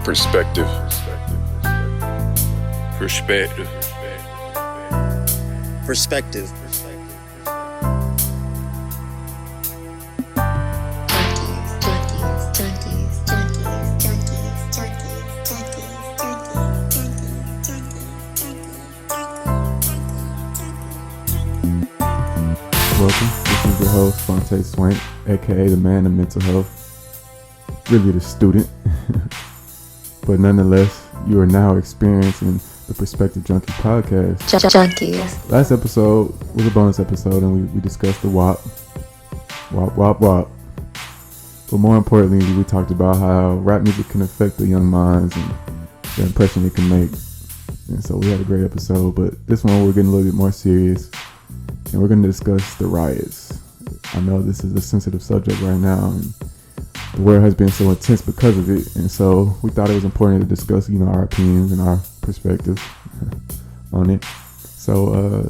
Perspective. Perspective. Perspective. Welcome. This is your host, Fonte Swank, aka the man of mental health. Really the student. But nonetheless, you are now experiencing the Perspective Junkie podcast. Junkies. Last episode was a bonus episode and we discussed the WAP. WAP. But more importantly, we talked about how rap music can affect the young minds and the impression it can make. And so we had a great episode, but this one we're getting a little bit more serious. And we're going to discuss the riots. I know this is a sensitive subject right now, and the world has been so intense because of it. And so we thought it was important to discuss, our opinions and our perspective on it. So,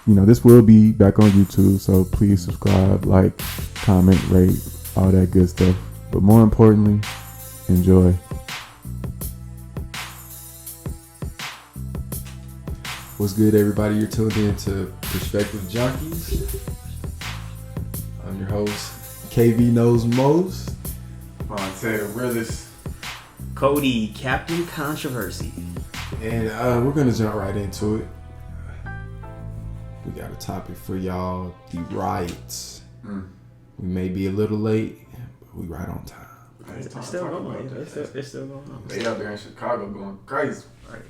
this will be back on YouTube. So please subscribe, like, comment, rate, all that good stuff. But more importantly, enjoy. What's good, everybody? You're tuned in to Perspective Junkies. I'm your host, KV Knows Most. Fonte, the realest. Cody, Captain Controversy. And we're going to jump right into it. We got a topic for y'all, the riots. We may be a little late, but we right on time. It's still going on. It's still going on. They out there in Chicago going crazy. Right.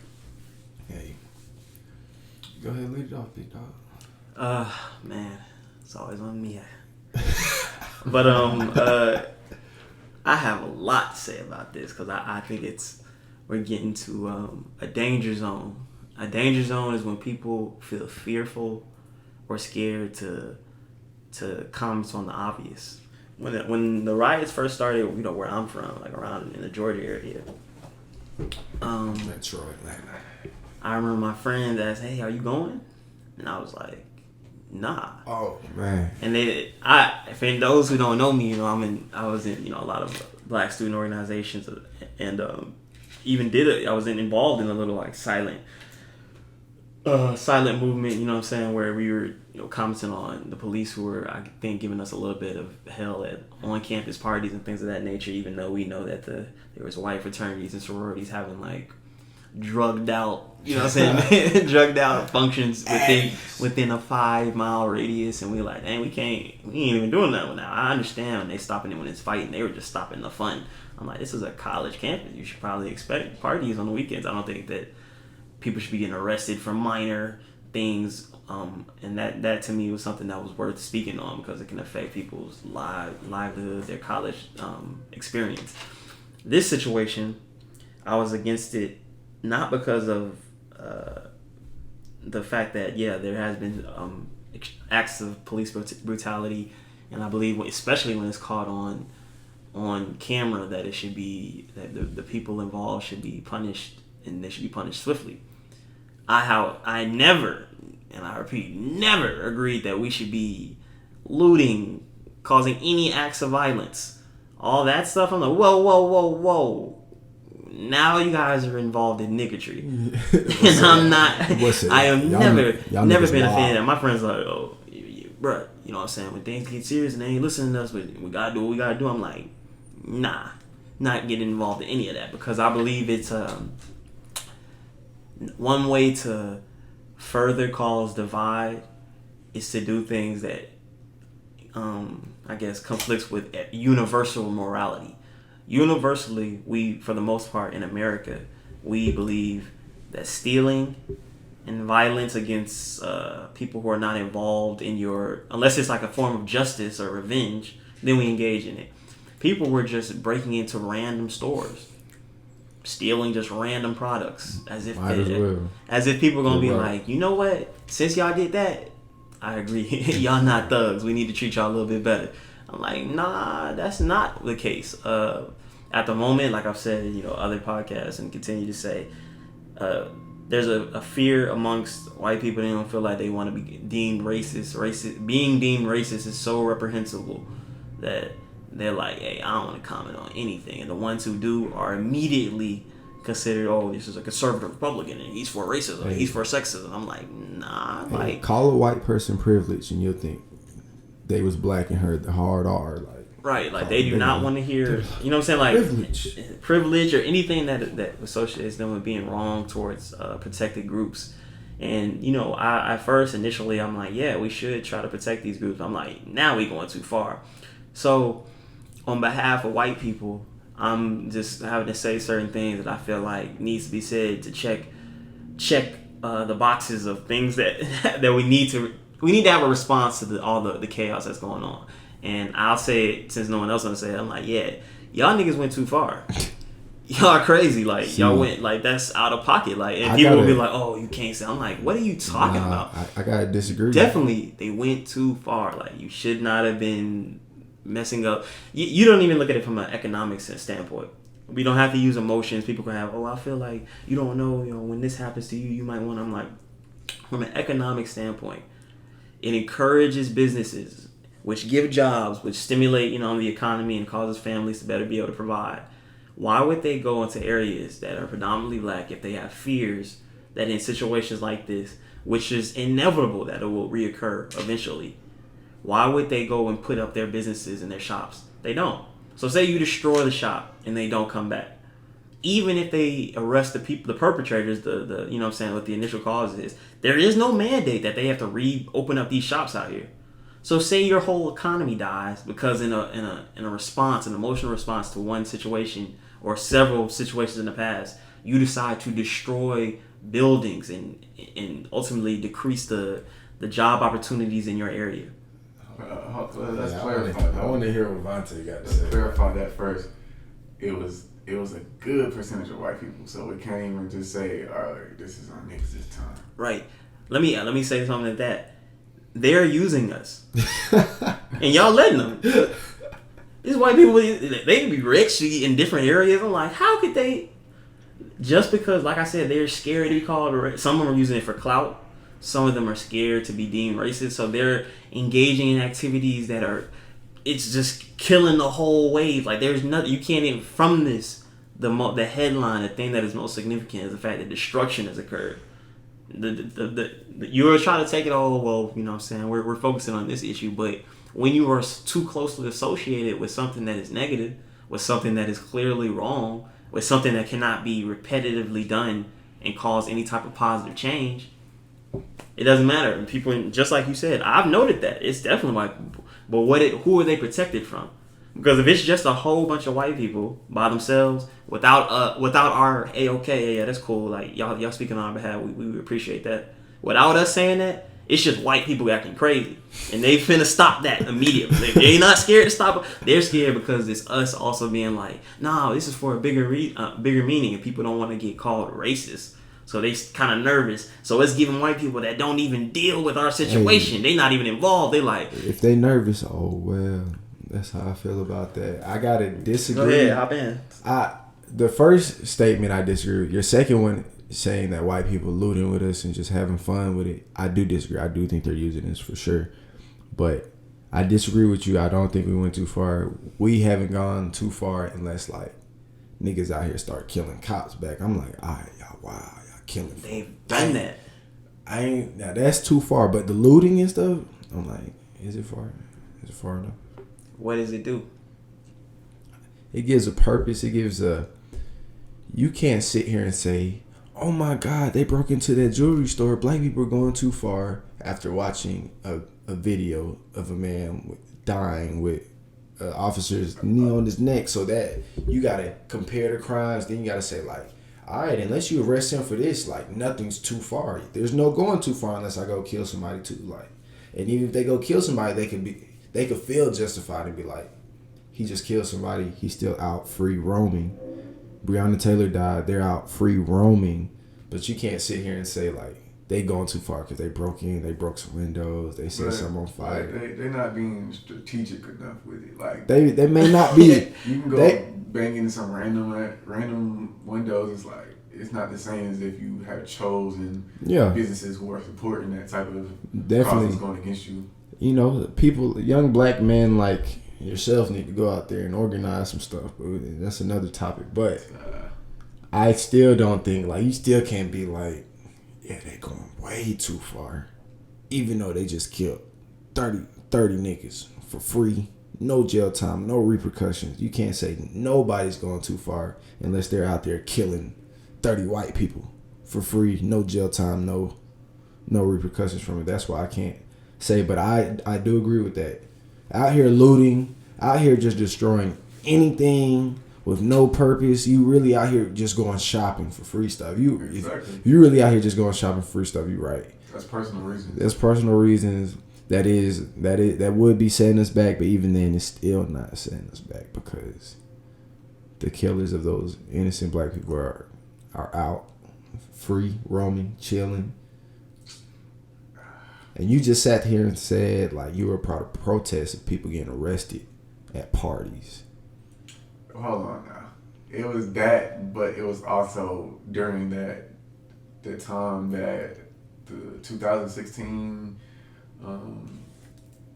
Hey, go ahead, lead it off, big dog. Man, it's always on me. But I have a lot to say about this because I think we're getting to a danger zone. A danger zone is when people feel fearful or scared to comment on the obvious. When the riots first started, where I'm from, like around in the Georgia area. Metro Atlanta. I remember my friend asked, "Hey, are you going?" And I was like, "Nah." Oh man. And for those who don't know me, I was in a lot of Black student organizations, and I was involved in a little like silent movement. Where we were commenting on the police who were, I think, giving us a little bit of hell at on campus parties and things of that nature. Even though we know that there was white fraternities and sororities having like drugged out, drugged out functions within a 5-mile radius, and we like, dang, we ain't even doing that now. I understand when they stopping it when it's fighting, they were just stopping the fun. I'm like, this is a college campus. You should probably expect parties on the weekends. I don't think that people should be getting arrested for minor things, and that to me was something that was worth speaking on because it can affect people's livelihood, their college experience. This situation, I was against it. Not because of the fact that, there has been acts of police brutality, and I believe, especially when it's caught on camera, that it should be that the people involved should be punished, and they should be punished swiftly. I never, and I repeat, never agreed that we should be looting, causing any acts of violence, all that stuff. I'm like, whoa. Now you guys are involved in niggatry, and I'm not. I am never been a fan of. My friends are like, oh, bruh, you know what I'm saying? When things get serious and they ain't listening to us, we gotta do what we gotta do. I'm like, nah, not getting involved in any of that because I believe it's one way to further cause divide is to do things that I guess conflicts with universal morality. Universally, we, for the most part in America, we believe that stealing and violence against people who are not involved in unless it's like a form of justice or revenge, then we engage in it. People were just breaking into random stores, stealing just random products, as if people are gonna be like, you know what? Since y'all did that, I agree. Y'all not thugs. We need to treat y'all a little bit better. I'm like, nah, that's not the case. At the moment, like I've said, other podcasts and continue to say, there's a fear amongst white people. They don't feel like they want to be deemed racist. Being deemed racist is so reprehensible that they're like, hey, I don't want to comment on anything. And the ones who do are immediately considered, oh, this is a conservative Republican and he's for racism, he's for sexism. I'm like, nah, like call a white person privileged and you'll think they was black and heard the hard R, like right, like they do not want to hear, you know what I'm saying, like privilege or anything that associates them with being wrong towards protected groups. And you know, I first initially I'm like, yeah, we should try to protect these groups. I'm like, now we going too far. So on behalf of white people, I'm just having to say certain things that I feel like needs to be said to check the boxes of things that that we need to have a response to all the chaos that's going on. And I'll say it since no one else wants to say it. I'm like, yeah, y'all niggas went too far. Y'all are crazy. Like y'all went like that's out of pocket. Like and people will be like, oh, you can't say. I'm like, what are you talking about? I gotta disagree. Definitely, they went too far. Like you should not have been messing up. You don't even look at it from an economic standpoint. We don't have to use emotions. People can have, oh, I feel like you don't know, when this happens to you, you might want. I'm like, from an economic standpoint, it encourages businesses, which give jobs, which stimulate, the economy and causes families to better be able to provide. Why would they go into areas that are predominantly black if they have fears that in situations like this, which is inevitable that it will reoccur eventually, why would they go and put up their businesses and their shops? They don't. So say you destroy the shop and they don't come back. Even if they arrest the people, the perpetrators, the you know what I'm saying, what the initial cause is, there is no mandate that they have to reopen up these shops out here. So say your whole economy dies because in a response, an emotional response to one situation or several situations in the past, you decide to destroy buildings and ultimately decrease the job opportunities in your area. Let's clarify. I want to hear what Vontae got to say. Let's clarify that first. It was a good percentage of white people, so we can't even just say, "Oh, this is on niggas this time." Right. Let me say something like that. They're using us, and y'all letting them. These white people, they can be rich in different areas. I'm like, how could they? Just because, like I said, they're scared to be called. Some of them are using it for clout. Some of them are scared to be deemed racist, so they're engaging in activities that are, it's just killing the whole wave. Like there's nothing, you can't even, from this, the headline, the thing that is most significant is the fact that destruction has occurred. You were trying to take it all, well, you know what I'm saying, we're focusing on this issue, but when you are too closely associated with something that is negative, with something that is clearly wrong, with something that cannot be repetitively done and cause any type of positive change, it doesn't matter. And people, just like you said, I've noted that it's definitely white people. But who are they protected from? Because if it's just a whole bunch of white people by themselves, without our okay, yeah, that's cool. Like y'all speaking on our behalf, we appreciate that. Without us saying that, it's just white people acting crazy, and they finna stop that immediately. They're not scared to stop it. They're scared because it's us also being like, no, this is for a bigger meaning, and people don't want to get called racist. So they kind of nervous. So it's giving white people that don't even deal with our situation. They not even involved. They like, if they nervous, oh well, that's how I feel about that. I gotta disagree. Go ahead, hop in. The first statement I disagree with. Your second one, saying that white people looting with us and just having fun with it, I do disagree. I do think they're using this for sure. But I disagree with you. I don't think we went too far. We haven't gone too far unless like niggas out here start killing cops back. I'm like, all right, y'all, wow. Killing. They've done that. Now that's too far. But the looting and stuff, I'm like, is it far? Is it far enough? What does it do? It gives a purpose. It gives a. You can't sit here and say, "Oh my God, they broke into that jewelry store. Black people are going too far." After watching a video of a man dying with officer's knee on his neck, so that you gotta compare the crimes. Then you gotta say like, all right, unless you arrest him for this, like nothing's too far. There's no going too far unless I go kill somebody too. Like, and even if they go kill somebody, they could feel justified and be like, he just killed somebody. He's still out free roaming. Breonna Taylor died. They're out free roaming, but you can't sit here and say like they going too far because they broke in, they broke some windows, they set something on fire. Like, they're not being strategic enough with it. Like they may not be. You can go bang into some random windows. It's like it's not the same as if you have chosen businesses who are supporting that type of causes going against you. You know, people, young black men like yourself need to go out there and organize some stuff. But that's another topic. But I still don't think, like, you still can't be like, yeah, they going way too far. Even though they just killed 30 niggas for free. No jail time, no repercussions. You can't say nobody's going too far unless they're out there killing 30 white people for free. No jail time, no repercussions from it. That's why I can't say, but I do agree with that. Out here looting, out here just destroying anything with no purpose. You really out here just going shopping for free stuff. You really out here just going shopping for free stuff. You right. That's personal reasons. That's personal reasons. That would be setting us back, but even then, it's still not setting us back because the killers of those innocent black people are out, free, roaming, chilling. And you just sat here and said like you were part of protests of people getting arrested at parties. Hold on now. It was that, but it was also during the time that the 2016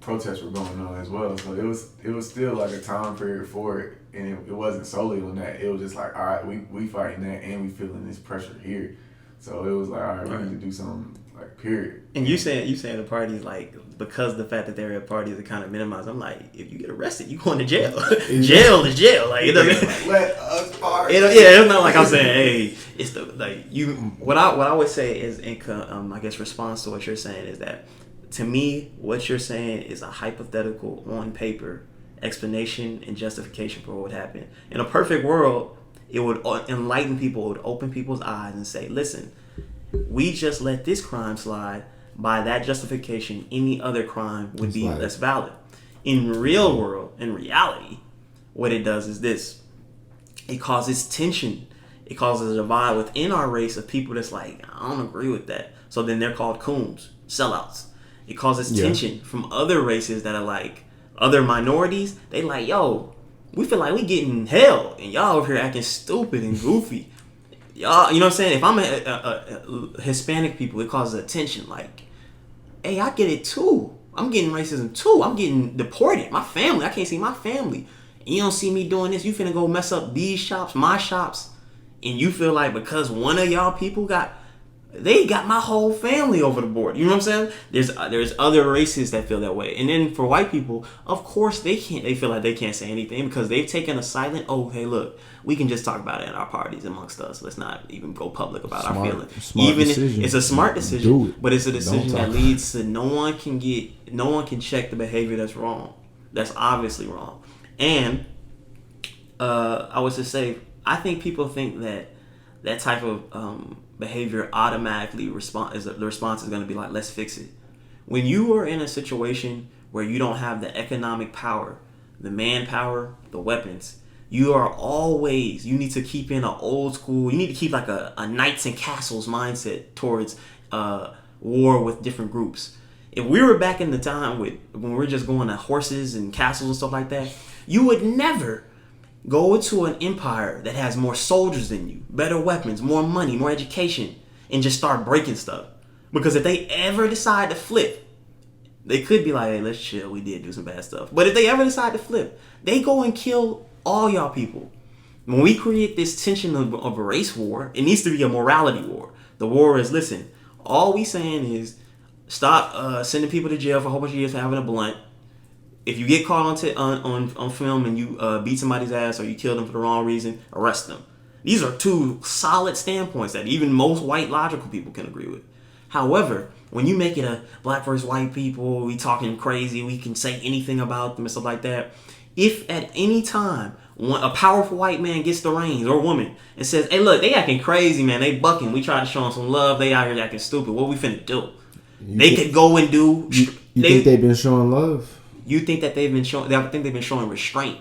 protests were going on as well. So it was still like a time period for it, and it wasn't solely on that. It was just like, all right, we fighting that, and we feeling this pressure here. So it was like, all right, we need to do something, like, period. And you saying the parties, like, because the fact that they're at parties are kind of minimized. I'm like, if you get arrested, you going to jail. Jail is jail. Like, it doesn't. Like, let us party. It's not like I'm saying, hey, it's the like you. What I would say is I guess response to what you're saying is that, to me, what you're saying is a hypothetical on paper explanation and justification for what would happen. In a perfect world, it would enlighten people, it would open people's eyes and say, listen, we just let this crime slide. By that justification, any other crime would be less valid. In real world, in reality, what it does is this. It causes tension. It causes a divide within our race of people that's like, I don't agree with that. So then they're called coons, sellouts. It causes tension from other races that are like, other minorities. They like, yo, we feel like we getting hell, and y'all over here acting stupid and goofy. Y'all, you know what I'm saying? If I'm a Hispanic people, it causes a tension. Like, hey, I get it too. I'm getting racism too. I'm getting deported. My family, I can't see my family. And you don't see me doing this. You finna go mess up these shops, my shops. And you feel like because one of y'all people got my whole family over the board. You know what I'm saying? There's other races that feel that way. And then for white people, of course they feel like they can't say anything because they've taken a silent, oh, hey, look, we can just talk about it in our parties amongst us. Let's not even go public about our feelings. It's a smart decision, but it's a decision that leads to no one can check the behavior that's wrong. That's obviously wrong. And I would just say, I think people think that type of behavior automatically the response is going to be like, let's fix it. When you are in a situation where you don't have the economic power, the manpower, the weapons, you need to keep in an old school, you need to keep like a knights and castles mindset towards war with different groups. If we were back in the time when we were just going to horses and castles and stuff like that, you would never go into an empire that has more soldiers than you, better weapons, more money, more education, and just start breaking stuff. Because if they ever decide to flip, they could be like, hey, let's chill, we did do some bad stuff. But if they ever decide to flip, they go and kill all y'all people. When we create this tension of a race war, it needs to be a morality war. The war is, listen, all we saying is stop sending people to jail for a whole bunch of years for having a blunt. If you get caught on film and you beat somebody's ass or you kill them for the wrong reason, arrest them. These are two solid standpoints that even most white logical people can agree with. However, when you make it a black versus white people, we talking crazy, we can say anything about them and stuff like that. If at any time a powerful white man gets the reins or woman and says, hey, look, they acting crazy, man, they bucking, we try to show them some love, they out here acting stupid, what we finna do? Could go and do... You think they've been showing love? You think that they've been showing... I think they've been showing restraint.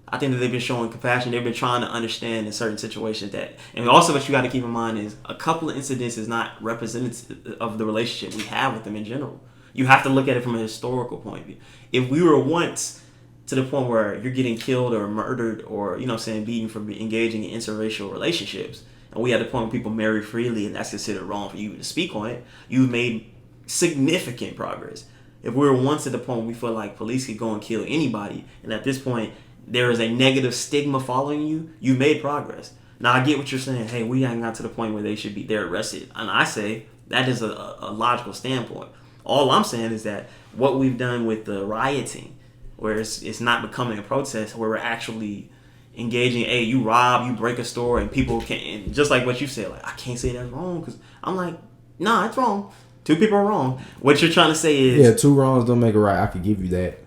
I think that they've been showing compassion. They've been trying to understand in certain situations that... And also what you got to keep in mind is a couple of incidents is not representative of the relationship we have with them in general. You have to look at it from a historical point of view. If we were once to the point where you're getting killed or murdered or, you know what I'm saying, beaten for engaging in interracial relationships, and we had the point where people marry freely and that's considered wrong for you to speak on it, you've made significant progress. If we were once at the point where we feel like police could go and kill anybody, and at this point there is a negative stigma following you, you made progress. Now I get what you're saying. Hey, we ain't got to the point where they're arrested, and I say that is a logical standpoint. All I'm saying is that what we've done with the rioting, where it's not becoming a protest, where we're actually engaging. Hey, you rob, you break a store, and people can't. And just like what you said, like I can't say that's wrong because I'm like, nah, it's wrong. 2 people are wrong. What you're trying to say is 2 wrongs don't make a right. I could give you that,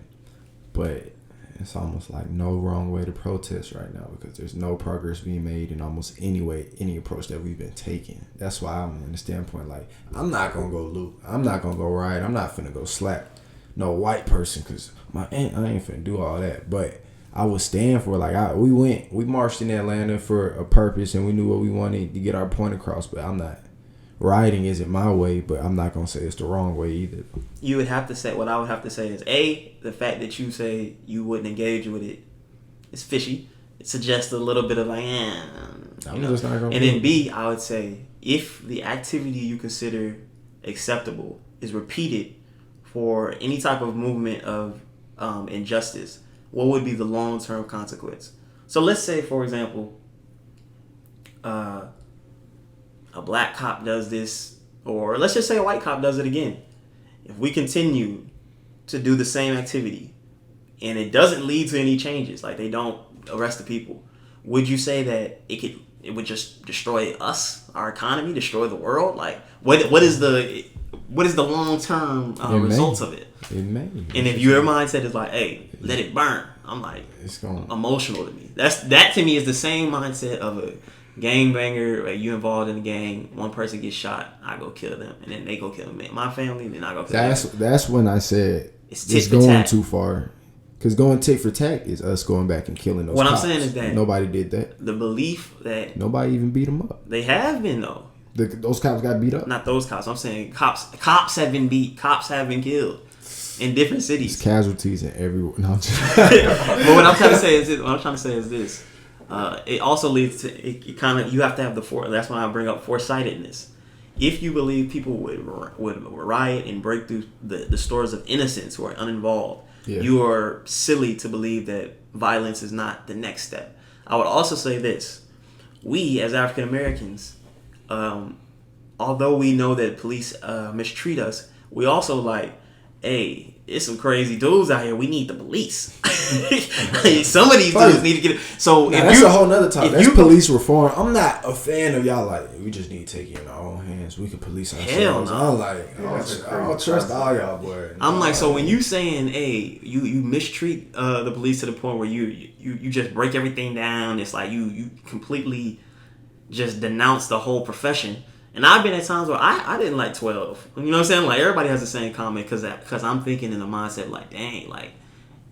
but it's almost like no wrong way to protest right now because there's no progress being made in almost any approach that we've been taking. That's why I'm in the standpoint like I'm not gonna go loot. I'm not gonna go riot. I'm not finna go slap no white person because I ain't finna do all that. But I would stand for we marched in Atlanta for a purpose and we knew what we wanted to get our point across. But I'm not. Rioting isn't my way, but I'm not gonna say it's the wrong way either. You would have to say what I would have to say is the fact that you say you wouldn't engage with it is fishy. It suggests a little bit of like, just not gonna. And then B, I would say if the activity you consider acceptable is repeated for any type of movement of injustice, what would be the long-term consequence? So let's say, for example, a black cop does this, or let's just say a white cop does it again. If we continue to do the same activity and it doesn't lead to any changes, like they don't arrest the people, would you say that it would just destroy us, our economy, destroy the world? Like what is the long term results of it? It may. And if your mindset is like, hey, let it burn, I'm like, it's going emotional to me. That to me is the same mindset of a gangbanger. Like you involved in a gang, one person gets shot, I go kill them, and then they go kill my family, and then I go kill them. That's when I said it's going tat. too far. Because going tit for tat is us going back and killing those. What cops. I'm saying is that nobody did that. The belief that nobody even beat them up. They have been though. Those cops got beat up. Not those cops. I'm saying cops have been beat. Cops have been killed in different cities. There's casualties in everywhere. No, but what I'm trying to say is this. It also leads to it kind of, you have to have that's when I bring up foresightedness. If you believe people would riot and break through the stores of innocents who are uninvolved, you are silly to believe that violence is not the next step. I would also say this: we as African Americans, although we know that police mistreat us, we also like, hey, it's some crazy dudes out here. We need the police. Some of these dudes need to get it. So that's a whole nother topic. That's police reform. I'm not a fan of y'all. Like, we just need to take it in our own hands. We can police ourselves. Hell no. I'm like, I don't trust all y'all, boy. I'm like, so when you saying, hey, you mistreat the police to the point where you just break everything down. It's like you completely just denounce the whole profession. And I've been at times where I didn't like 12. You know what I'm saying? Like, everybody has the same comment because I'm thinking in the mindset like, dang, like,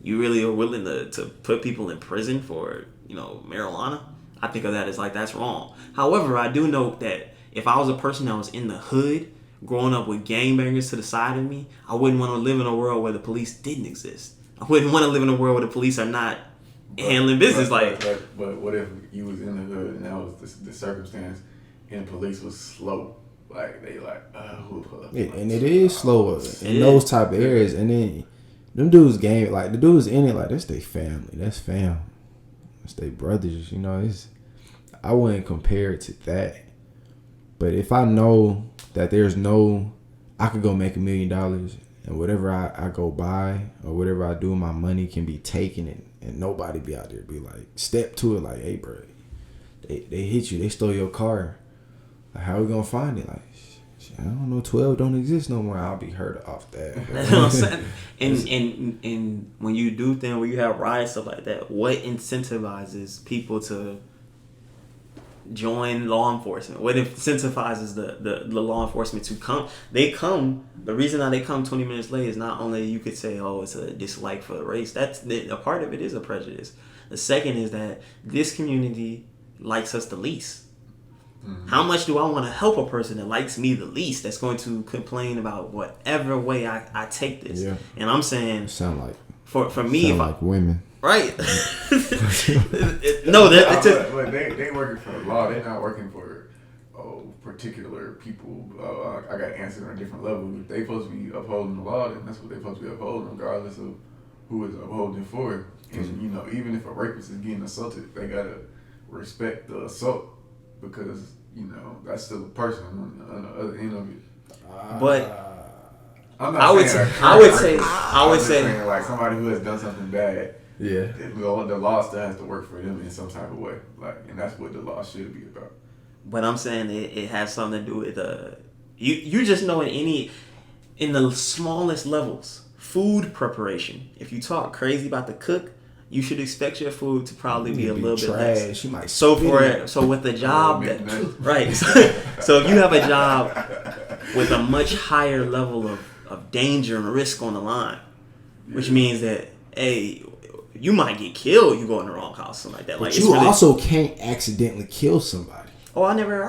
you really are willing to put people in prison for, marijuana? I think of that as like, that's wrong. However, I do note that if I was a person that was in the hood, growing up with gangbangers to the side of me, I wouldn't want to live in a world where the police didn't exist. I wouldn't want to live in a world where the police are not handling business. But what if you was in the hood and that was the circumstance? And police was slow, like they who pull up? And it is slower in those type of areas. And then them dudes game like the dudes in it like that's their family, that's fam, that's their brothers. I wouldn't compare it to that. But if I know that I could go make $1 million and whatever I go buy or whatever I do, my money can be taken and nobody be out there be like step to it like, hey bro, they hit you, they stole your car. How we gonna find it? Like, I don't know. 12 don't exist no more. I'll be hurt off that. That's what I'm saying. And when you do things where you have riots, stuff like that, what incentivizes people to join law enforcement? What incentivizes the law enforcement to come? They come. The reason that they come 20 minutes late is not only you could say, oh, it's a dislike for the race. That's a part of it is a prejudice. The second is that this community likes us the least. Mm-hmm. How much do I want to help a person that likes me the least that's going to complain about whatever way I take this? Yeah. And I'm saying, sound like for me, sound like women, right? No, but they working for the law. They're not working for particular people. I got answered on a different level. If they supposed to be upholding the law, then that's what they're supposed to be upholding, regardless of who is upholding for. And even if a rapist is getting assaulted, they gotta. respect the assault because that's still a person on the other end of it. But I'm not I would say saying like somebody who has done something bad. Yeah. The law still has to work for them in some type of way, and that's what the law should be about. But I'm saying it has something to do with you just know in the smallest levels, food preparation. If you talk crazy about the cook, you should expect your food to probably be a little bit less. She might so with the job right. So if you have a job with a much higher level of danger and risk on the line, which means that you might get killed. You go in the wrong house, something like that. But you also can't accidentally kill somebody. Oh, I never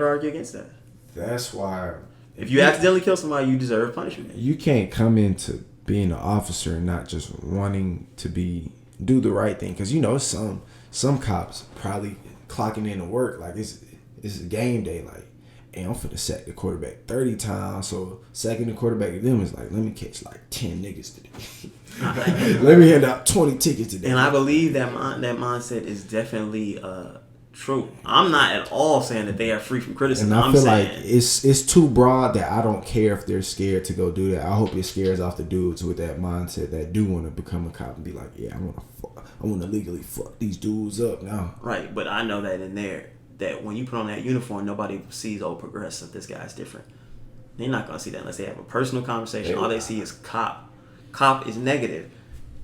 argue against that. That's why. If you accidentally kill somebody, you deserve punishment. You can't come into being an officer and not just wanting to do the right thing, because some cops probably clocking in to work like it's a game day. Like, hey, I'm finna sack the quarterback 30 times, so sacking the quarterback to them is like, let me catch like 10 niggas today. Let me hand out 20 tickets today. And I believe that mindset is definitely true. I'm not at all saying that they are free from criticism. And I feel like it's too broad that I don't care if they're scared to go do that. I hope it scares off the dudes with that mindset that do want to become a cop and be like, yeah, I want to legally fuck these dudes up now. Right, but I know that in there, that when you put on that uniform, nobody sees, progressive, this guy's different. They're not going to see that unless they have a personal conversation. All they see is cop. Cop is negative.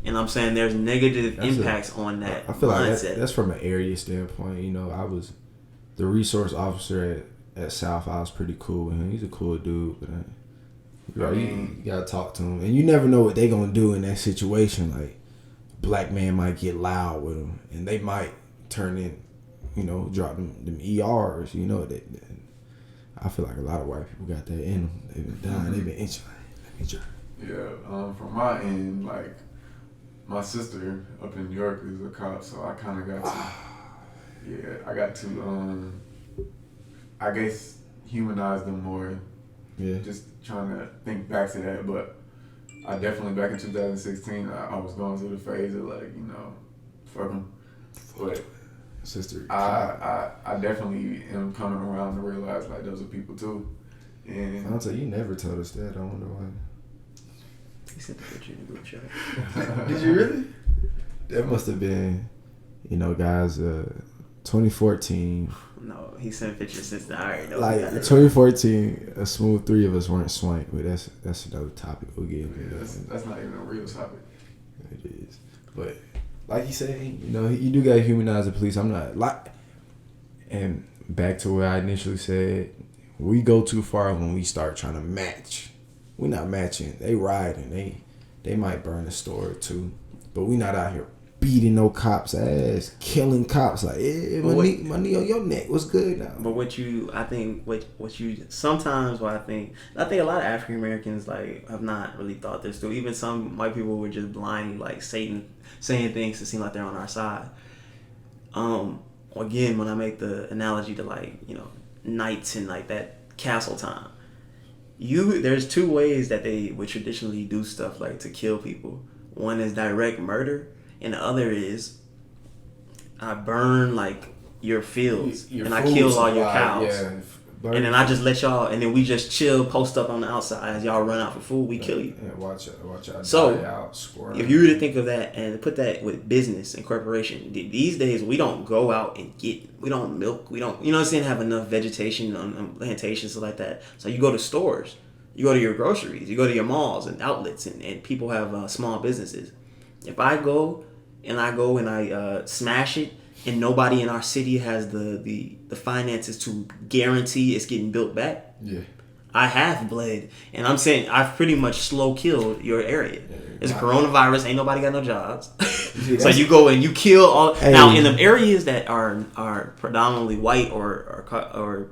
And I'm saying there's negative impacts on that mindset. I feel like that's from an area standpoint. I was the resource officer at South. I was pretty cool with him. He's a cool dude, but you gotta talk to him, and you never know what they gonna do in that situation. Like, a black man might get loud with them, and they might turn in, drop them ERs. I feel like a lot of white people got that in them. They've been dying. They've been itching. Let me try. Yeah, from my end, like, my sister up in New York is a cop, so I kind of got to, I guess, humanize them more. Yeah. Just trying to think back to that, but I definitely, back in 2016, I was going through the phase of, like, fuck them. But sister, I definitely am coming around to realize, like, those are people too. And I'll tell you, never told us that. I wonder why. He sent the picture in the group chat. Did you really? That must have been, guys, 2014. No, he sent pictures since I already know. Like 2014, a smooth three of us weren't swank, but that's another topic we'll get into. That's not even a real topic. It is, but like you said, you do gotta humanize the police. I'm not and back to what I initially said, we go too far when we start trying to match. We're not matching. They riding. They might burn a store or two, but we not out here beating no cops' ass, killing cops. Like, my knee on your neck. What's good now? But I think a lot of African Americans have not really thought this through. Even some white people were just blindly saying things to seem like they're on our side. Again, when I make the analogy to knights and that castle time. There's two ways that they would traditionally do stuff to kill people. One is direct murder, and the other is I burn your fields and I kill all your cows. Yeah. And then I just let y'all, and then we just chill, post up on the outside as y'all run out for food. We kill you. Yeah, watch out. So die out, if you were to think of that and put that with business and corporation, these days we don't go out and we don't milk, we don't, have enough vegetation on plantations, stuff like that. So you go to stores, you go to your groceries, you go to your malls and outlets, and people have small businesses. If I go and I smash it, and nobody in our city has the finances to guarantee it's getting built back, yeah, I have bled, and I'm saying I've pretty much slow killed your area. It's a coronavirus, ain't nobody got no jobs. So you go and you kill all. Hey. Now in the areas that are predominantly white or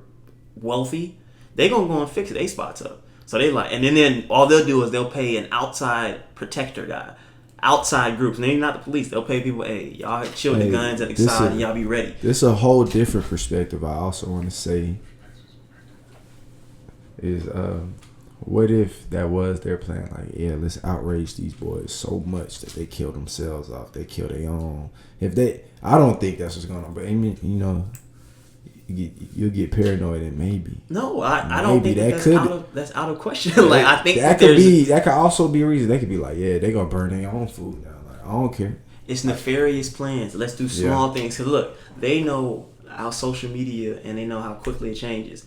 wealthy, they gonna go and fix they spots up. So they and then all they'll do is they'll pay an outside protector guy. Outside groups, maybe not the police. They'll pay people, hey, y'all chill the guns at the side and y'all be ready. This is a whole different perspective I also want to say is What if that was their plan? Like, yeah, let's outrage these boys so much that they kill themselves off. They kill their own. I don't think that's what's going on. But I mean, you'll get paranoid and maybe. No, I don't think that's out of question. Like, I think that could also be a reason. They could be like, yeah, they're gonna burn their own food down. Like, I don't care. It's nefarious plans. Let's do small things. Cause look, they know our social media and they know how quickly it changes.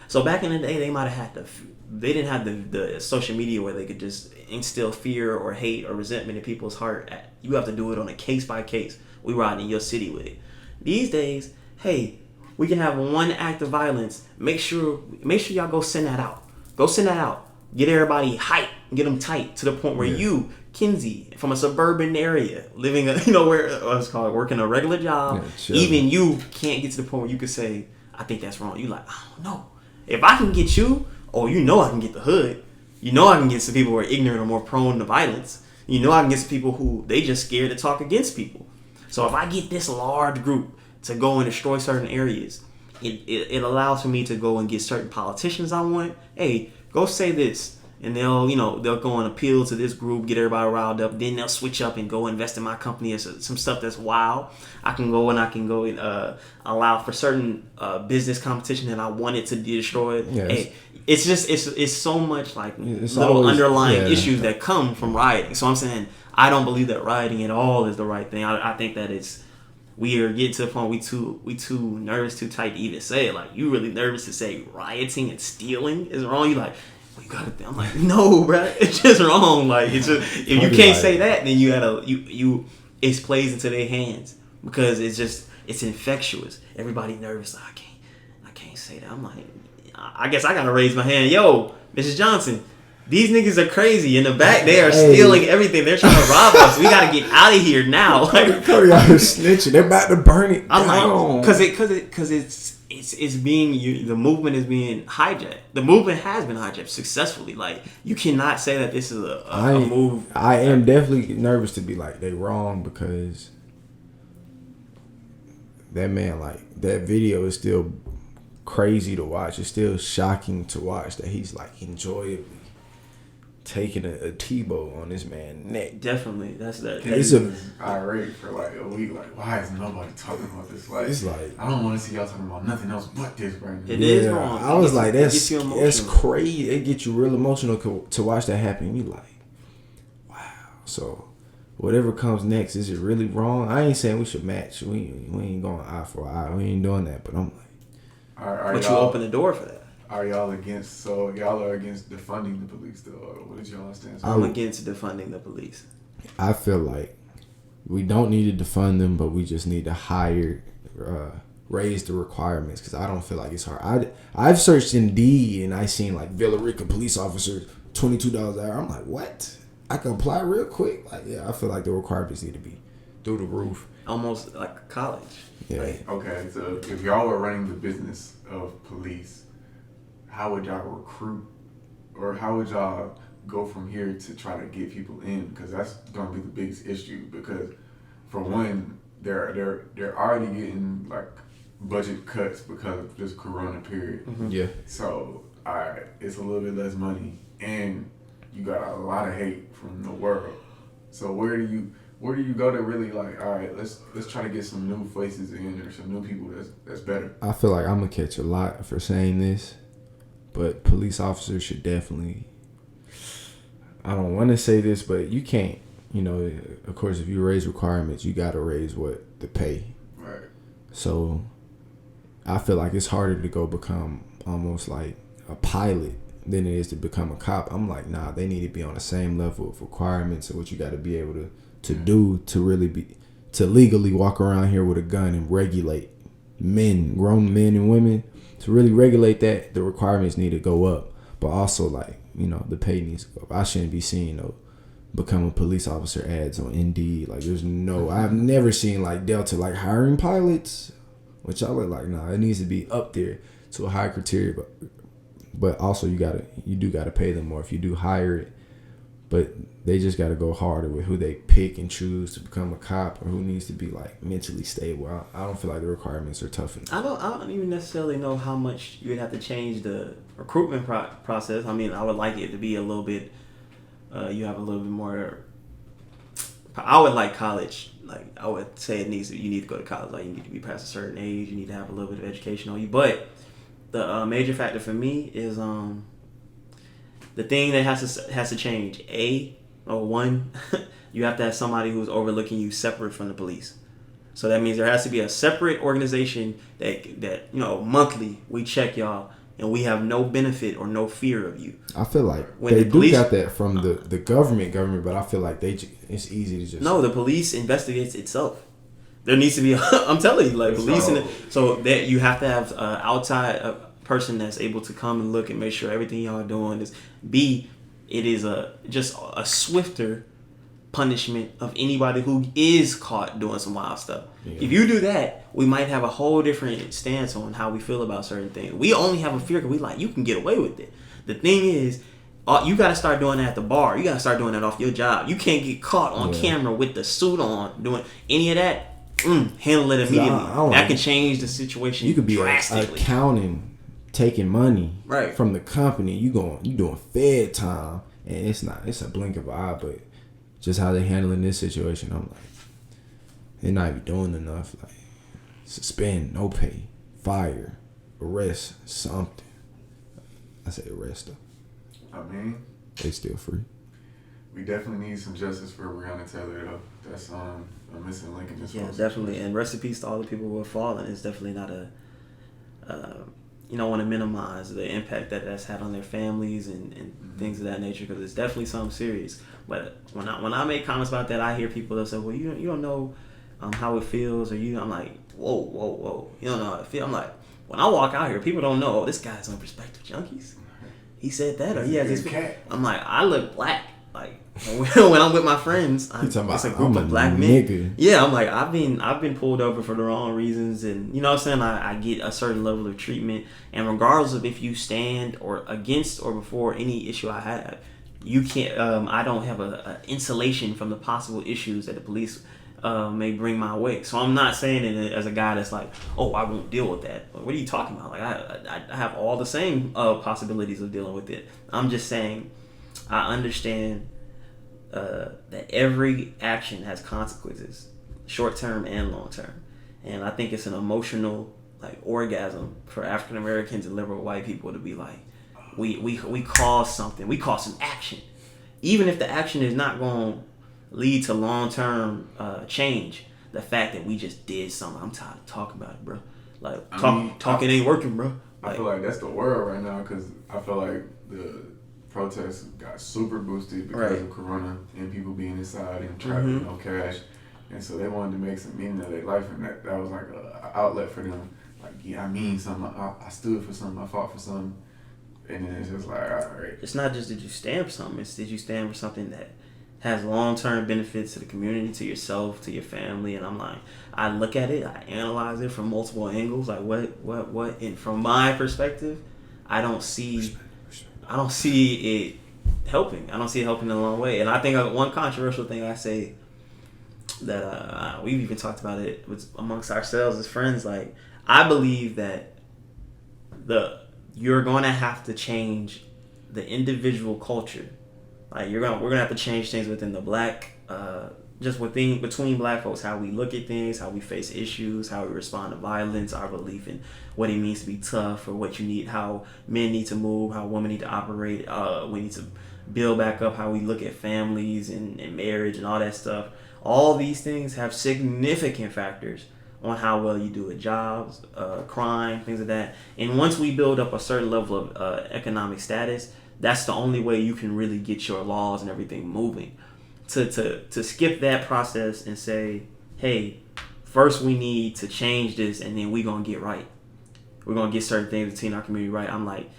So back in the day, they might have had they didn't have the social media where they could just instill fear or hate or resentment in people's heart. You have to do it on a case by case. We ride in your city with it. These days, hey, we can have one act of violence. Make sure y'all go send that out. Go send that out. Get everybody hyped. Get them tight to the point where you, Kinsey, from a suburban area, living working a regular job, even you can't get to the point where you could say, I think that's wrong. You like, I don't know. If I can get you, I can get the hood. I can get some people who are ignorant or more prone to violence. I can get some people who they just scared to talk against people. So if I get this large group to go and destroy certain areas, it allows for me to go and get certain politicians I want. Hey, go say this. And they'll go and appeal to this group, get everybody riled up. Then they'll switch up and go invest in my company as some stuff that's wild. I can go and allow for certain business competition that I wanted to be destroyed. Yes. Hey, it's so much like little underlying issues that come from rioting. So I'm saying I don't believe that rioting at all is the right thing. I think that we are getting to the point we too nervous, too tight to even say it. Like, you really nervous to say rioting and stealing is wrong. You like, I'm like, no, bro, it's just wrong. Like, it's just, if you can't say that, then it plays into their hands because it's infectious. Everybody nervous. Like, I can't say that. I'm like, I guess I gotta raise my hand. Yo, Mrs. Johnson, these niggas are crazy. In the back, they are stealing everything. They're trying to rob us. We gotta get out of here now. Like, Cody out here snitching. They're about to burn it. I'm like, because it's being the movement is being hijacked. The movement has been hijacked successfully. Like, you cannot say that this is a move. I am definitely nervous to be like they wrong because that man, like, that video is still crazy to watch. It's still shocking to watch that he's like enjoyably taking a T-bow on this man's neck. Definitely, that's that. It's irate for like a week. Like, why is nobody talking about this? Like, it's like, I don't want to see y'all talking about nothing else but this right now. It is wrong. I was like, that's crazy. It gets you real emotional to watch that happen. You like, wow. So whatever comes next, is it really wrong? I ain't saying we should match. We ain't going eye for eye. We ain't doing that. But I'm like, but you open the door for that. Are y'all against? So y'all are against defunding the police, though? Or what is y'all stance? I'm against defunding the police. I feel like we don't need to defund them, but we just need to raise the requirements because I don't feel like it's hard. I've searched Indeed and I seen like Villa Rica police officer $22 an hour. I'm like, what? I can apply real quick. Like, yeah, I feel like the requirements need to be through the roof. Almost like college. Yeah. Right? Okay, so if y'all were running the business of police, how would y'all recruit, or how would y'all go from here to try to get people in? Because that's going to be the biggest issue. Because for one, they're already getting like budget cuts because of this Corona period. Mm-hmm. Yeah. So it's a little bit less money, and you got a lot of hate from the world. So where do you go to really like, all right, let's try to get some new faces in or some new people that's better? I feel like I'm gonna catch a lot for saying this. But police officers should definitely, I don't want to say this, but you can't, of course, if you raise requirements, you got to raise the pay. Right. So I feel like it's harder to go become almost like a pilot than it is to become a cop. I'm like, nah, they need to be on the same level of requirements of what you got to be able to do to really to legally walk around here with a gun and regulate grown men and women. To really regulate that, the requirements need to go up. But also, like, the pay needs to go up. I shouldn't be seeing, become a police officer ads on Indeed. Like, I've never seen, like, Delta, like, hiring pilots. Which I look like, nah, it needs to be up there to a high criteria. But also, you do got to pay them more if you do hire it. but they just got to go harder with who they pick and choose to become a cop, or who needs to be like mentally stable. I don't feel like the requirements are tough enough. I don't even necessarily know how much you would have to change the recruitment process. I mean, I would like it to be a little bit. You have a little bit more. I would like college. Like I would say, you need to go to college. Like you need to be past a certain age. You need to have a little bit of education on you. But the major factor for me is the thing that has to change. One, you have to have somebody who's overlooking you separate from the police. So that means there has to be a separate organization that monthly we check y'all and we have no benefit or no fear of you. I feel like when they do got that from the government, but I feel like it's easy to just... No, the police investigates itself. There needs to be, I'm telling you, like police, so that you have to have outside person that's able to come and look and make sure everything y'all are doing is it is just a swifter punishment of anybody who is caught doing some wild stuff. Yeah. If you do that, we might have a whole different stance on how we feel about certain things. We only have a fear because we like, you can get away with it. The thing is, you got to start doing that at the bar. You got to start doing that off your job. You can't get caught on camera with the suit on doing any of that. Handle it immediately. That can change the situation. You could be drastically. Accounting, taking money right from the company. You doing Fed time, and it's a blink of an eye, but just how they handling this situation, I'm like, they're not even doing enough. Like, suspend, no pay, fire, arrest, something. I say arrest them. I mean, they still free. We definitely need some justice for Breonna Taylor, though. That's a missing link in this. Yeah, definitely. And rest in peace to all the people who have fallen. It's definitely not you don't want to minimize the impact that's had on their families and things of that nature, because it's definitely something serious. But when I make comments about that, I hear people that say, well, you don't know how it feels, or I'm like, whoa. You don't know how it feels. I'm like, when I walk out here, people don't know, this guy's on Perspective Junkies. He said that, or he has this. I'm like, I look black. Like when I'm with my friends, it's a group of black men. Yeah, I'm like, I've been pulled over for the wrong reasons, and you know what I'm saying. I get a certain level of treatment, and regardless of if you stand or against or before any issue I have, you can't. I don't have a insulation from the possible issues that the police may bring my way. So I'm not saying it as a guy that's like, oh, I won't deal with that. What are you talking about? Like I have all the same possibilities of dealing with it. I'm just saying, I understand that every action has consequences, short term and long term, and I think it's an emotional orgasm for African Americans and liberal white people to be like, we cause something, we cause some action, even if the action is not going to lead to long term change. The fact that we just did something, I'm tired of talking about it, bro. Talking ain't working, bro. I feel like that's the world right now, because I feel like the protests got super boosted because of Corona and people being inside and trapped with no cash, and so they wanted to make some meaning of their life, and that was like an outlet for them. Like, yeah, I mean something. I stood for something. I fought for something, and then it's just like, all right. It's not just did you stand for something. It's did you stand for something that has long-term benefits to the community, to yourself, to your family. And I'm like, I look at it, I analyze it from multiple angles. Like what? And from my perspective, I don't see it helping. I don't see it helping in a long way. And I think one controversial thing I say that we've even talked about it amongst ourselves as friends. Like, I believe that you're going to have to change the individual culture. Like we're gonna have to change things within the black, between black folks, how we look at things, how we face issues, how we respond to violence, our belief in what it means to be tough, or what you need, how men need to move, how women need to operate. We need to build back up how we look at families and marriage and all that stuff. All these things have significant factors on how well you do at jobs, crime, things like that. And once we build up a certain level of economic status, that's the only way you can really get your laws and everything moving. To skip that process and say, hey, first we need to change this, and then we're gonna get right. We're gonna get certain things between our community right. I'm like,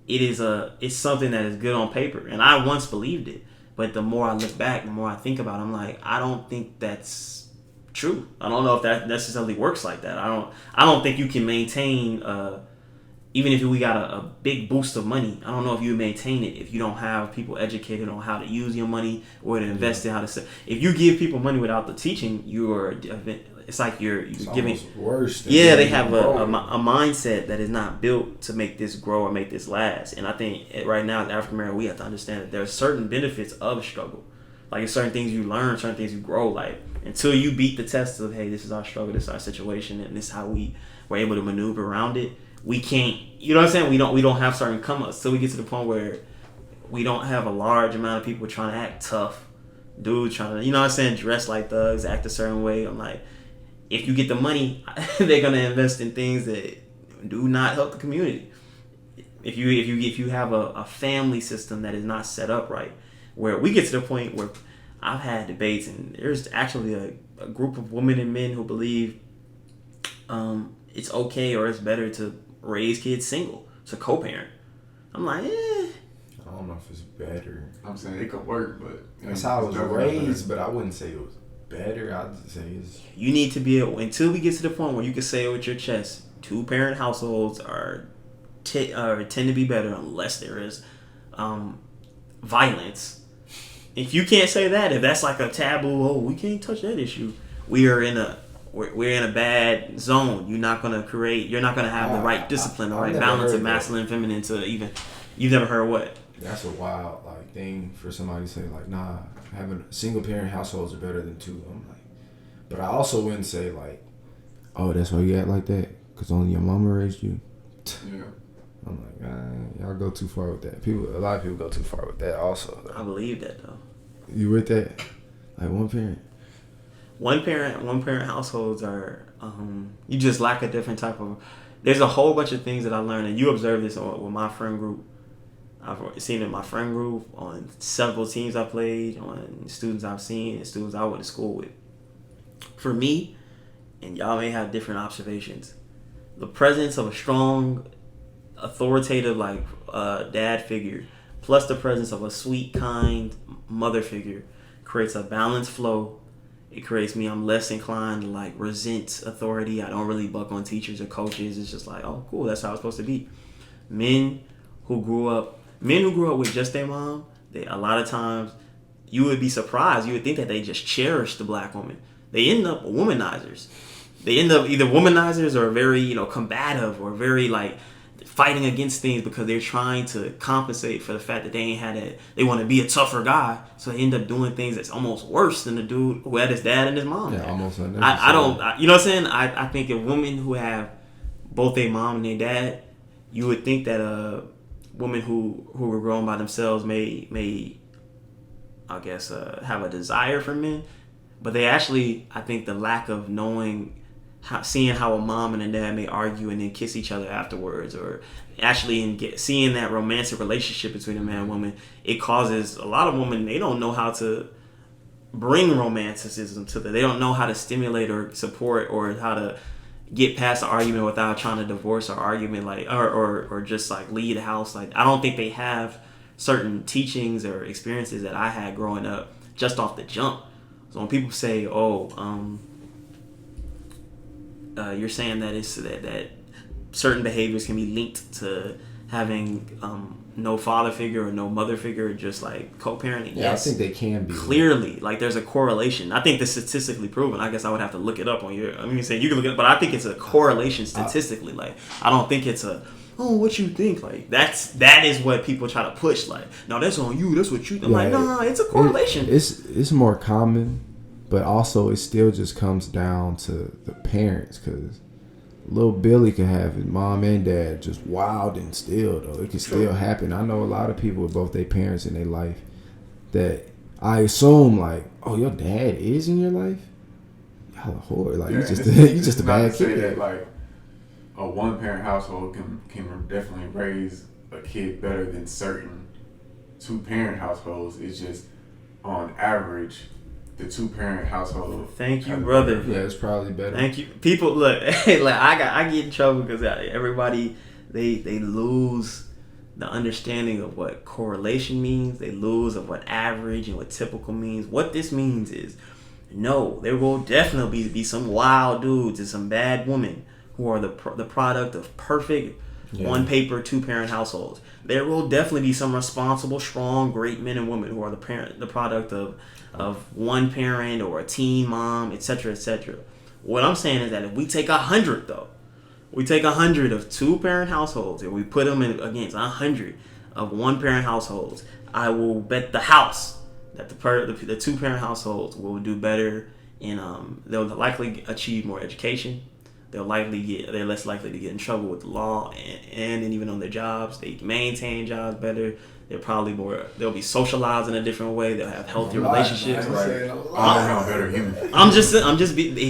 it's something that is good on paper, and I once believed it, but the more I look back, the more I think about it, I'm like, I don't think that's true. I don't know if that necessarily works like that. I don't think you can maintain even if we got a big boost of money, I don't know if you maintain it if you don't have people educated on how to use your money or to invest in how to sell. If you give people money without the teaching, it's like you're giving worse. They have a mindset that is not built to make this grow or make this last. And I think right now as African American, we have to understand that there are certain benefits of struggle. Like there's certain things you learn, certain things you grow. Like until you beat the test of, hey, this is our struggle, this is our situation, and this is how we're able to maneuver around it. We can't, you know what I'm saying? We don't have certain come ups. So we get to the point where we don't have a large amount of people trying to act tough, dudes trying to, you know what I'm saying, dress like thugs, act a certain way. I'm like, if you get the money, they're gonna invest in things that do not help the community. If you have a family system that is not set up right, where we get to the point where I've had debates and there's actually a group of women and men who believe it's okay or it's better to raise kids single, to co-parent. I'm like, I don't know if it's better. I'm saying it could work, but that's how I was raised. But I wouldn't say it was better. I'd say it's. You need to be able, until we get to the point where you can say it with your chest, 2-parent households tend to be better unless there is violence. If you can't say that, if that's like a taboo, we can't touch that issue. We're in a bad zone. You're not gonna have the right discipline, the right balance of masculine and feminine to even. You've never heard what? That's a wild thing for somebody to say nah, having single parent households are better than 2. I'm like, but I also wouldn't say oh, that's why you act like that because only your mama raised you. Yeah. I'm like, y'all go too far with that. A lot of people go too far with that also. Though. I believe that though. You with that? Like one parent. One parent households are you just lack a different type of. There's a whole bunch of things that I learned, and you observe this with my friend group. I've seen it in my friend group, on several teams I played, on students I've seen, and students I went to school with. For me, and y'all may have different observations, the presence of a strong, authoritative dad figure, plus the presence of a sweet, kind mother figure, creates a balanced flow. It creates me, I'm less inclined to resent authority. I don't really buck on teachers or coaches. It's just oh, cool, that's how it's supposed to be. Men who grew up with just their mom, a lot of times you would be surprised. You would think that they just cherish the black woman. They end up womanizers. They end up either womanizers or very, combative or very fighting against things because they're trying to compensate for the fact that they ain't had it. They want to be a tougher guy, so they end up doing things that's almost worse than the dude who had his dad and his mom. Yeah, almost. You know what I'm saying? I think of women who have both their mom and their dad, you would think that women who were grown by themselves may I guess have a desire for men, but they actually, I think the lack of knowing. Seeing how a mom and a dad may argue and then kiss each other afterwards, or actually seeing that romantic relationship between a man and woman, it causes a lot of women, they don't know how to bring romanticism to them. They don't know how to stimulate or support or how to get past the argument without trying to divorce or argument or just leave the house. I don't think they have certain teachings or experiences that I had growing up just off the jump. So when people say, you're saying that it's that certain behaviors can be linked to having no father figure or no mother figure, just co-parenting. Yeah, yes, I think they can be clearly there's a correlation. I think that's statistically proven. I guess I would have to look it up on your. I mean, you can look it up, but I think it's a correlation statistically. I don't think it's what you think. That is what people try to push. No, that's on you. That's what you think. I'm no, it's a correlation. It's more common. But also, it still just comes down to the parents, because little Billy could have his mom and dad just wild and still, though. It can still happen. I know a lot of people with both their parents in their life that I assume, your dad is in your life? Y'all a whore. You just a bad kid. That, a one-parent household can definitely raise a kid better than certain 2-parent households. It's just, on average, the 2-parent household. Thank you, brother. Yeah, it's probably better. Thank you. People, look, I get in trouble because everybody they lose the understanding of what correlation means. They lose of what average and what typical means. What this means is, no, there will definitely be some wild dudes and some bad women who are the product of perfect one paper, 2-parent households. There will definitely be some responsible, strong, great men and women who are the product of one parent or a teen mom, etc., etc. What I'm saying is that if we take 100 though, we take 100 of 2-parent households and we put them in against 100 of 1-parent households, I will bet the house that the 2-parent households will do better and they'll likely achieve more education. They're less likely to get in trouble with the law and even on their jobs. They maintain jobs better. They'll be socialized in a different way. They'll have healthier relationships. It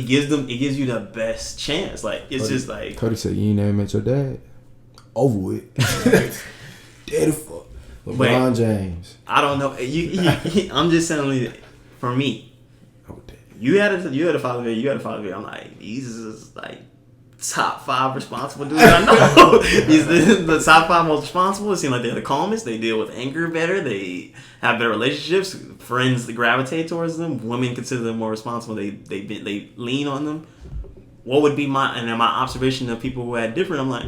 gives you the best chance. Like it's Cody, just like Cody said, you ain't never met your dad. Over with. Dead as fuck. LeBron James. I don't know. I'm just saying, for me, you had a father figure. I'm like, these is like top 5 responsible dudes I know. These the top 5 most responsible. It seems like they're the calmest. They deal with anger better. They have better relationships. Friends that gravitate towards them. Women consider them more responsible. They lean on them. What would be my observation of people who had different? I'm like,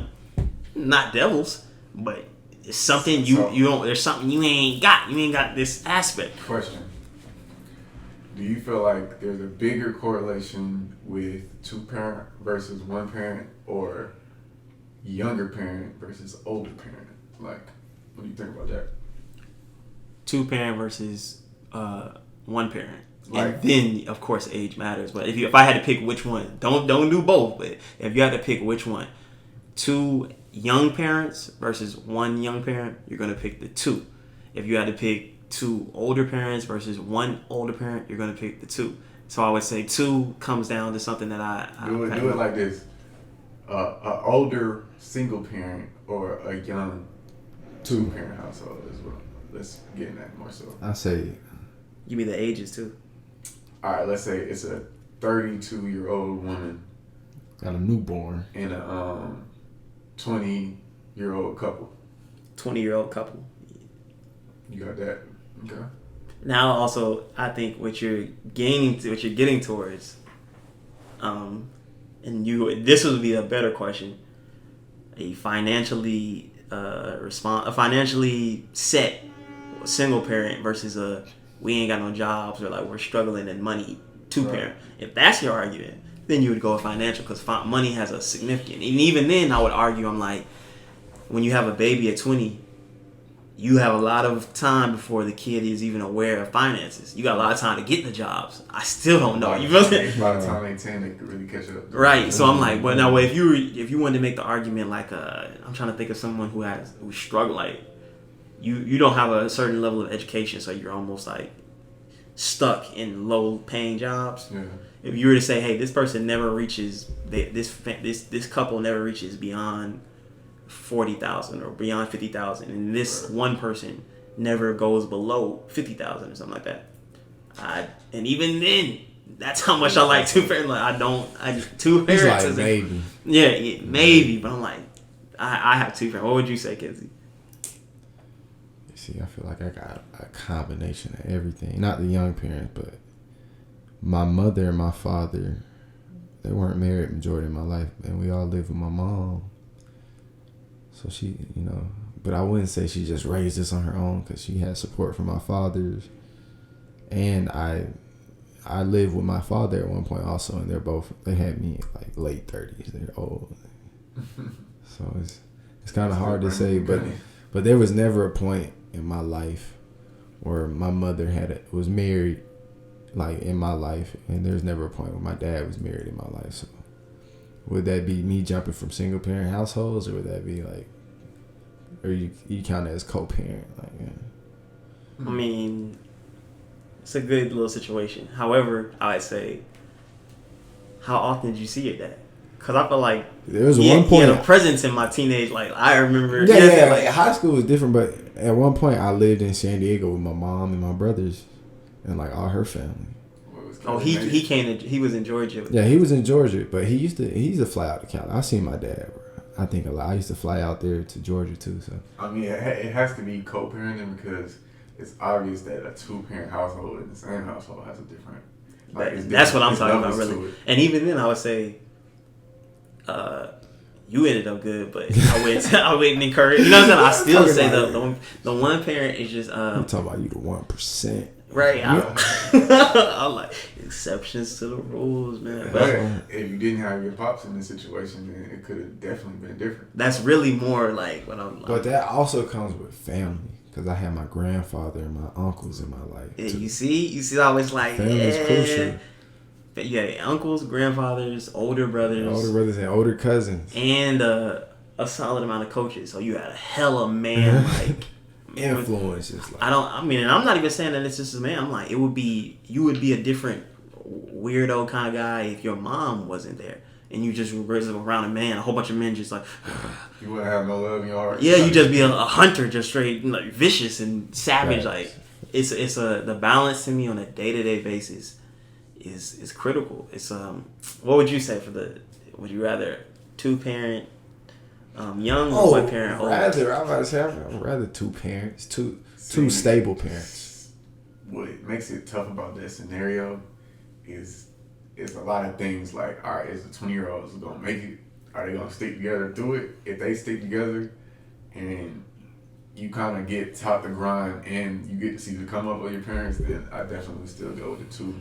not devils, but it's something you don't. There's something you ain't got. You ain't got this aspect. Question. Do you feel like there's a bigger correlation with 2-parent versus 1-parent, or younger parent versus older parent? Like, what do you think about that? 2-parent versus 1-parent, Like, and then of course age matters. But if I had to pick which one, don't do both. But if you had to pick which one, 2 young parents versus 1 young parent, you're gonna pick the 2. If you had to pick 2 older parents versus 1 older parent, you're gonna pick the 2. So I would say 2 comes down to something that I do it like this: a older single parent or a young 2-parent household as well. Let's get in that more so. I say, Give me the ages too. All right, let's say it's a 32-year-old woman got a newborn and a 20-year-old couple. 20-year-old couple. You got that? Okay. Now, also, I think what you're getting towards, this would be a better question. A financially set single parent versus we ain't got no jobs, or like we're struggling in money 2-parent. Right. If that's your argument, then you would go with financial, because money has a significant. And even then, I would argue, I'm like, when you have a baby at 20. You have a lot of time before the kid is even aware of finances. You got a lot of time to get the jobs. I still don't know. You feel what I'm saying? A lot of time they tend to really catch up. Right. So I'm like, but now if you wanted to make the argument like I'm trying to think of someone who struggled, like you don't have a certain level of education, so you're almost like stuck in low paying jobs. Yeah. If you were to say, hey, this person never reaches this couple never reaches beyond 40,000 or beyond 50,000, and this one person never goes below 50,000 or something like that. And even then, that's how much I like 2-parent. Like 2-parents. Like maybe. Yeah, maybe. But I'm like, I have 2-parent. What would you say, Kenzie? See, I feel like I got a combination of everything. Not the young parents, but my mother and my father, they weren't married majority of my life, and we all lived with my mom. So she, but I wouldn't say she just raised us on her own, because she had support from my fathers. And I lived with my father at one point also, and they had me like late 30s. They're old. So it's kind of hard to say, but there was never a point in my life where my mother was married, like in my life, and there's never a point where my dad was married in my life. So would that be me jumping from single parent households, or would that be like, or you count it as co-parent? Like, yeah. I mean, it's a good little situation. However, I would say, how often did you see your dad? Because I feel like there was one point, he had a presence in my teenage. Like I remember, like high school was different, but at one point I lived in San Diego with my mom and my brothers and like all her family. Oh, he was in Georgia. Yeah, he was in Georgia, but he used to fly out to Cali. I seen my dad, bro. I think a lot. I used to fly out there to Georgia too. So I mean, it has to be co-parenting, because it's obvious that a 2-parent household in the same household has a different. Like, that's what I'm talking about, really. And even then, I would say, you ended up good, but I wouldn't encourage. You know what I'm saying? I still say the one parent is just. I'm talking about you, the 1%. Right. I'm like exceptions to the rules, man. But if you didn't have your pops in this situation, then it could have definitely been different. That's really more like what I'm. But that also comes with family. Because I had my grandfather and my uncles in my life. Yeah, you see how it's like family's crucial. You got uncles, grandfathers, older brothers, and older cousins, and a solid amount of coaches. So you had a hella man like influences. Like, I'm not even saying that it's just a man. I'm like, you would be a different weirdo kind of guy if your mom wasn't there. And you just raise around a man, a whole bunch of men just like... You wouldn't have no love in your heart. Yeah, you just be a hunter, just straight like vicious and savage. Right. Like it's the balance to me on a day-to-day basis is critical. It's what would you say would you rather 2-parent, young or 1-parent? I'd rather 2 parents, two stable parents. What makes it tough about that scenario is it's a lot of things like, all right, is the 20-year-olds going to make it? Are they going to stick together through it? If they stick together and you kind of get taught the grind and you get to see the come up of your parents, then I definitely would still go with the 2.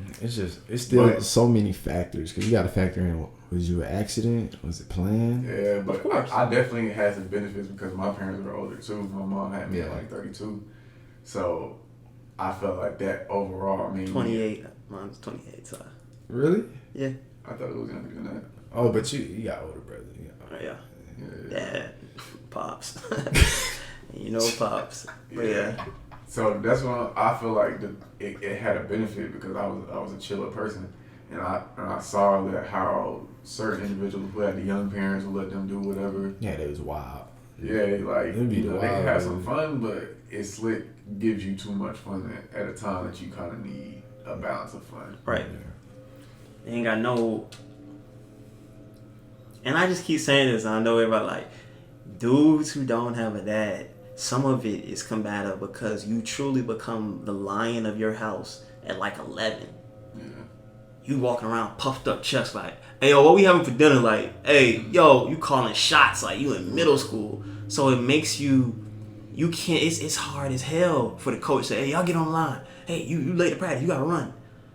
It's still so many factors because you got to factor in, was you an accident? Was it planned? Yeah, but I definitely had some benefits because my parents were older too. My mom had me at like 32. So I felt like that overall. 28. Mine's 28, so. Really? Yeah. I thought it was younger than that. Oh, but you got older brother. Yeah. Dad, pops. You know, pops. But yeah. So that's when I feel like it had a benefit because I was a chiller person, and I saw that how certain individuals who had the young parents would let them do whatever. Yeah, they was wild. Yeah, like they can have some fun, but it gives you too much fun at a time that you kind of need a balance of fun. Right. Yeah. They ain't got no. And I just keep saying this, and I know everybody like dudes who don't have a dad. Some of it is combative because you truly become the lion of your house at like 11. Yeah. You walking around puffed up chest like, hey, yo, what we having for dinner? Like, hey, yo, you calling shots like you in middle school. So it makes you can't, it's hard as hell for the coach to say, hey, y'all get on the line. Hey, you late to practice, you gotta run.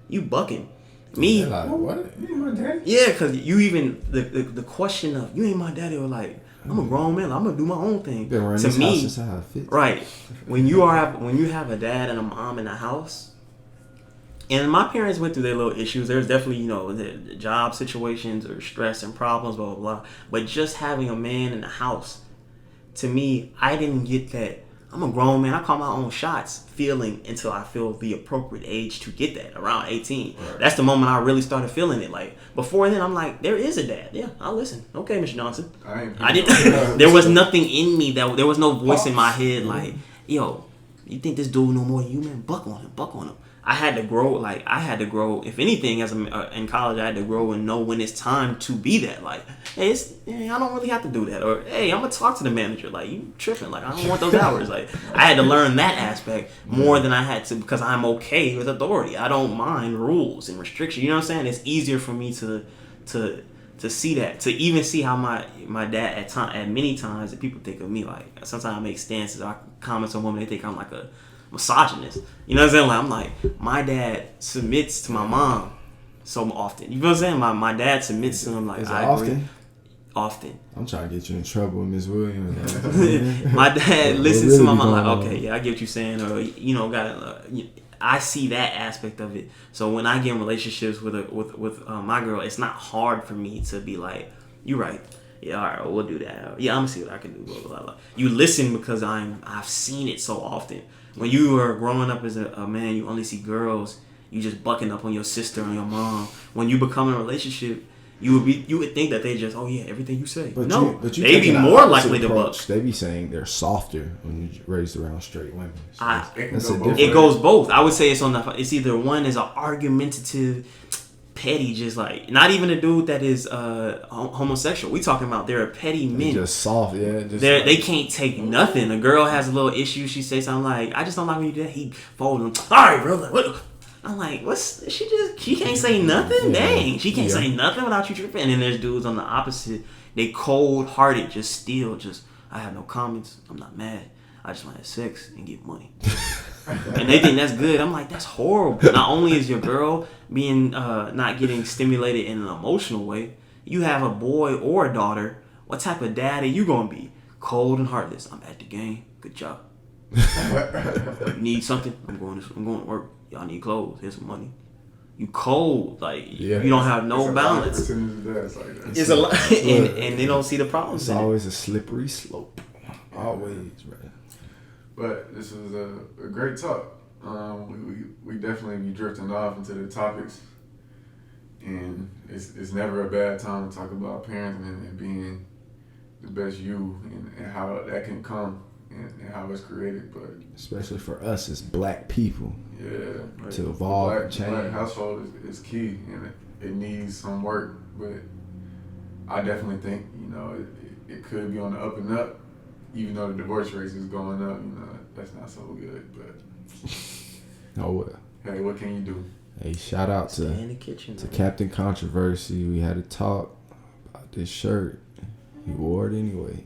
You bucking. Me. Like, what? You ain't my daddy? Yeah, because you even, the question of, you ain't my daddy, or like, I'm a grown man. I'm gonna do my own thing. To me, right? When you have a dad and a mom in the house, and my parents went through their little issues. There's definitely the job situations or stress and problems, blah blah blah. But just having a man in the house, to me, I didn't get that. I'm a grown man. I call my own shots feeling until I feel the appropriate age to get that, around 18. Right. That's the moment I really started feeling it. Like, before then, I'm like, there is a dad. Yeah, I'll listen. Okay, Mr. Johnson. I didn't. There was nothing in me there was no voice in my head like, yo, you think this dude know more than you, man? Buck on him. I had to grow. If anything, as in college, I had to grow and know when it's time to be that. Like, hey, I don't really have to do that. Or, hey, I'm gonna talk to the manager. Like, you tripping? Like, I don't want those hours. Like, I had to learn that aspect more than I had to because I'm okay with authority. I don't mind rules and restrictions. You know what I'm saying? It's easier for me to see that, to even see how my dad at many times that people think of me like. Sometimes I make stances. I comment on women, they think I'm like a misogynist. You know what I'm saying? Like, I'm like, my dad submits to my mom so often. You know what I'm saying? My dad submits to him like, I agree. Often. I'm trying to get you in trouble with Miss Williams. My dad listens to my mom like, okay, yeah, I get what you're saying, or I see that aspect of it. So when I get in relationships with my girl, it's not hard for me to be like, you're right. Yeah, all right, we'll do that. Yeah, I'm gonna see what I can do. Blah, blah, blah. You listen because I've seen it so often. When you are growing up as a man, you only see girls. You just bucking up on your sister and your mom. When you become in a relationship, you would think that they just, oh yeah, everything you say. But they be more likely to buck. They be saying they're softer when you're raised around straight women. So it goes both. I would say it's either one is an argumentative, petty, just like, not even a dude that is homosexual. We talking about they're petty men. They're just soft, yeah. They can't take nothing. A girl has a little issue. She say something like, I just don't like when you do that. He fold them. All right, bro. Like, what? I'm like, she can't say nothing? Yeah. Dang, she can't say nothing without you tripping. And then there's dudes on the opposite. They cold-hearted, I have no comments. I'm not mad. I just want to have sex and get money. And they think that's good. I'm like, that's horrible. Not only is your girl being not getting stimulated in an emotional way, you have a boy or a daughter. What type of dad are you gonna be? Cold and heartless. I'm at the game. Good job. You need something? I'm going to work. Y'all need clothes. Here's some money. You cold, you don't have no balance. It's a lot, and they don't see the problems. It's always a slippery slope. Always, man. But this was a great talk. We definitely be drifting off into the topics, and it's never a bad time to talk about parenting and being the best you and how that can come and how it's created. But especially for us as black people, to evolve and change. The black household is key, and it needs some work. But I definitely think it could be on the up and up. Even though the divorce rate is going up, that's not so good. But oh well. Hey, what can you do? Hey, shout out to in the kitchen, to Captain Controversy. We had a talk about this shirt. He wore it anyway.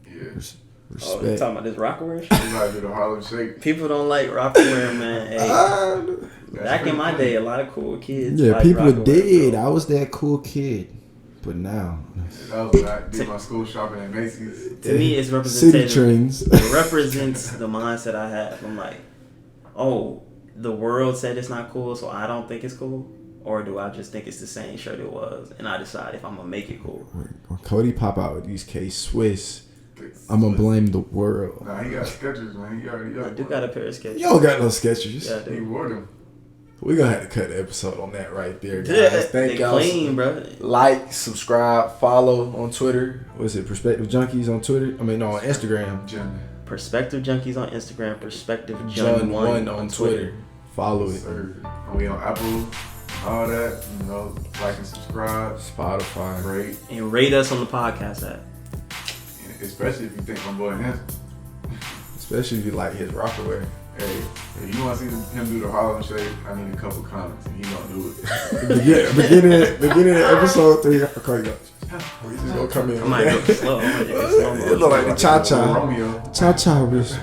Yeah. Respect. Oh, you talking about this Rockaware shit? You gotta do the Harlem Shake. People don't like Rockaware, man. Hey, back in my day, a lot of cool kids. Yeah, liked people Rockaware, did. bro. I was that cool kid. But now, That was when I did my school shopping at Macy's. To me, it's City representative. trends. It represents the mindset I have. I'm like, oh, the world said it's not cool, so I don't think it's cool? Or do I just think it's the same shirt it was, and I decide if I'm going to make it cool? When Cody pop out with these K-Swiss, I'm going to blame the world. Nah, he got Skechers, man. He already got I do got a pair of Skechers. You don't got no Skechers. Yeah, I He do. wore them. We're going to have to cut the episode on that right there, guys. Yeah, Thank they y'all. clean, bro. Like, subscribe, follow on Twitter. What's it? Perspective Junkies on Twitter? on Instagram. Jim. Perspective Junkies on Instagram. Perspective John Jun1 on Twitter. Follow it. Sir. We on Apple, all that. Like and subscribe. Spotify. Rate. And rate us on the podcast app. And especially if you think my boy handsome. Especially if you like his Rockaware. Hey, if you want to see him do the Harlem Shake, I need a couple comments, and he gonna do it. Beginning of episode 3, Cody goes. He's just gonna come in. I might go slow. It look like the cha-cha. Romeo. Cha-cha, bitch.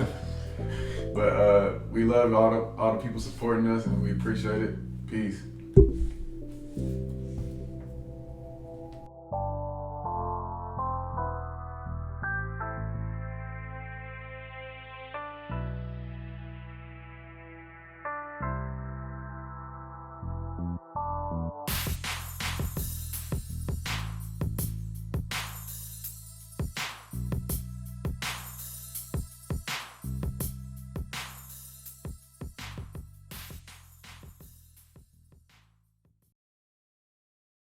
But we love all the people supporting us, and we appreciate it. Peace.